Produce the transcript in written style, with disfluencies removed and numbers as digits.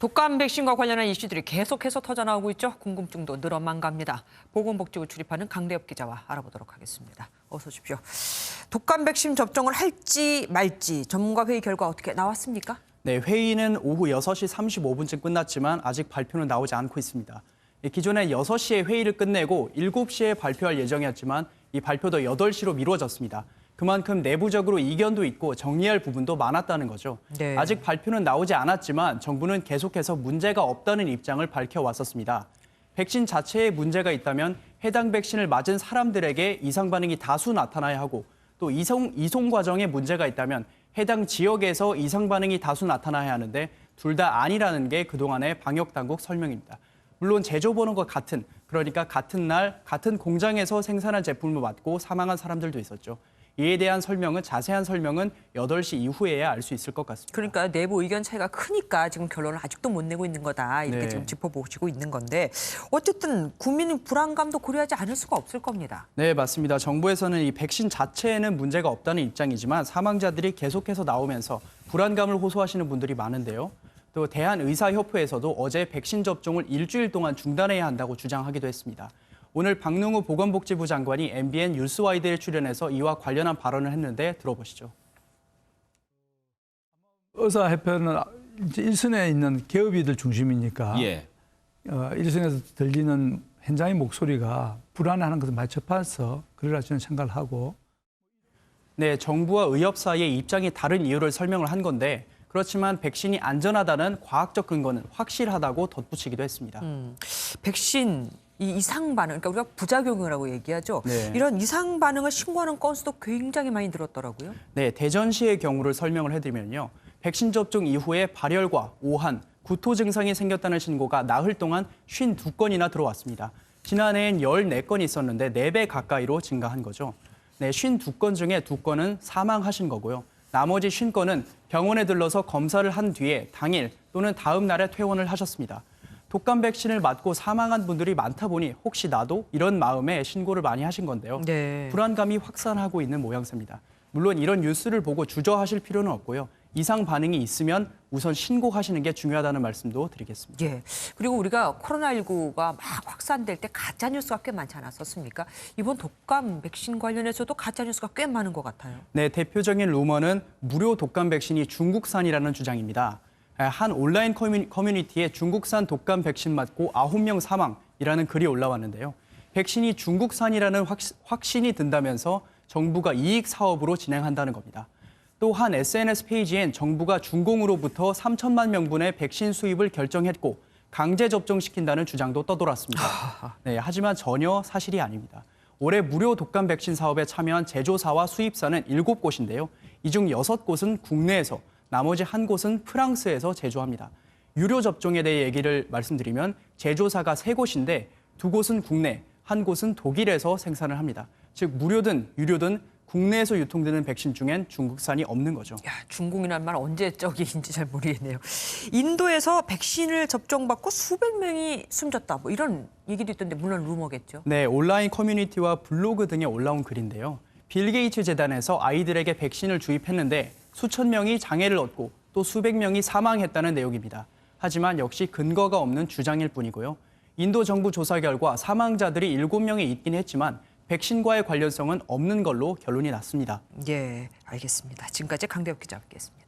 독감 백신과 관련한 이슈들이 계속해서 터져나오고 있죠. 궁금증도 늘어만 갑니다. 보건복지부 출입하는 강대엽 기자와 알아보도록 하겠습니다. 어서 오십시오. 독감 백신 접종을 할지 말지 전문가 회의 결과 어떻게 나왔습니까? 네, 회의는 오후 6시 35분쯤 끝났지만 아직 발표는 나오지 않고 있습니다. 기존에 6시에 회의를 끝내고 7시에 발표할 예정이었지만 이 발표도 8시로 미뤄졌습니다. 그만큼 내부적으로 이견도 있고 정리할 부분도 많았다는 거죠. 네. 아직 발표는 나오지 않았지만 정부는 계속해서 문제가 없다는 입장을 밝혀왔었습니다. 백신 자체에 문제가 있다면 해당 백신을 맞은 사람들에게 이상 반응이 다수 나타나야 하고 또 이송 과정에 문제가 있다면 해당 지역에서 이상 반응이 다수 나타나야 하는데 둘 다 아니라는 게 그동안의 방역당국 설명입니다. 물론 제조번호가 같은, 그러니까 같은 날 같은 공장에서 생산한 제품을 맞고 사망한 사람들도 있었죠. 이에 대한 자세한 설명은 8시 이후에야 알 수 있을 것 같습니다. 그러니까 내부 의견 차이가 크니까 지금 결론을 아직도 못 내고 있는 거다. 이렇게 네. 지금 짚어보시고 있는 건데 어쨌든 국민의 불안감도 고려하지 않을 수가 없을 겁니다. 네, 맞습니다. 정부에서는 이 백신 자체에는 문제가 없다는 입장이지만 사망자들이 계속해서 나오면서 불안감을 호소하시는 분들이 많은데요. 또 대한의사협회에서도 어제 백신 접종을 일주일 동안 중단해야 한다고 주장하기도 했습니다. 오늘 박능우 보건복지부 장관이 MBN 뉴스와이드에 출연해서 이와 관련한 발언을 했는데 들어보시죠. 의사협회는 이제 일선에 있는 기업이들 중심이니까 일선에서 들리는 현장의 목소리가 불안해하는 것을 많이 접해서 그러라 저는 생각을 하고. 네, 정부와 의협 사이의 입장이 다른 이유를 설명을 한 건데 그렇지만 백신이 안전하다는 과학적 근거는 확실하다고 덧붙이기도 했습니다. 백신 이 이상 반응, 그러니까 우리가 부작용이라고 얘기하죠. 네. 이런 이상 반응을 신고하는 건수도 굉장히 많이 늘었더라고요. 네, 대전시의 경우를 설명을 해드리면요. 백신 접종 이후에 발열과 오한, 구토 증상이 생겼다는 신고가 나흘 동안 52건이나 들어왔습니다. 지난해엔 14건이 있었는데 4배 가까이로 증가한 거죠. 네, 52건 중에 2건은 사망하신 거고요. 나머지 50건은 병원에 들러서 검사를 한 뒤에 당일 또는 다음 날에 퇴원을 하셨습니다. 독감 백신을 맞고 사망한 분들이 많다 보니 혹시 나도 이런 마음에 신고를 많이 하신 건데요. 네. 불안감이 확산하고 있는 모양새입니다. 물론 이런 뉴스를 보고 주저하실 필요는 없고요. 이상 반응이 있으면 우선 신고하시는 게 중요하다는 말씀도 드리겠습니다. 예. 그리고 우리가 코로나19가 막 확산될 때 가짜 뉴스가 꽤 많지 않았었습니까? 이번 독감 백신 관련해서도 가짜 뉴스가 꽤 많은 것 같아요. 네, 대표적인 루머는 무료 독감 백신이 중국산이라는 주장입니다. 한 온라인 커뮤니티에 중국산 독감 백신 맞고 9명 사망이라는 글이 올라왔는데요. 백신이 중국산이라는 확신이 든다면서 정부가 이익 사업으로 진행한다는 겁니다. 또 한 SNS 페이지엔 정부가 중공으로부터 3천만 명분의 백신 수입을 결정했고 강제 접종시킨다는 주장도 떠돌았습니다. 네, 하지만 전혀 사실이 아닙니다. 올해 무료 독감 백신 사업에 참여한 제조사와 수입사는 7곳인데요. 이 중 6곳은 국내에서, 나머지 1곳은 프랑스에서 제조합니다. 유료 접종에 대해 얘기를 말씀드리면 제조사가 3곳인데 2곳은 국내, 1곳은 독일에서 생산을 합니다. 즉 무료든 유료든 국내에서 유통되는 백신 중엔 중국산이 없는 거죠. 야, 중공이란 말 언제 적인지 잘 모르겠네요. 인도에서 백신을 접종받고 수백 명이 숨졌다. 뭐 이런 얘기도 있던데 물론 루머겠죠. 네, 온라인 커뮤니티와 블로그 등에 올라온 글인데요. 빌 게이츠 재단에서 아이들에게 백신을 주입했는데 수천 명이 장애를 얻고 또 수백 명이 사망했다는 내용입니다. 하지만 역시 근거가 없는 주장일 뿐이고요. 인도 정부 조사 결과 사망자들이 7명이 있긴 했지만 백신과의 관련성은 없는 걸로 결론이 났습니다. 예, 알겠습니다. 지금까지 강대엽 기자와 함께했습니다.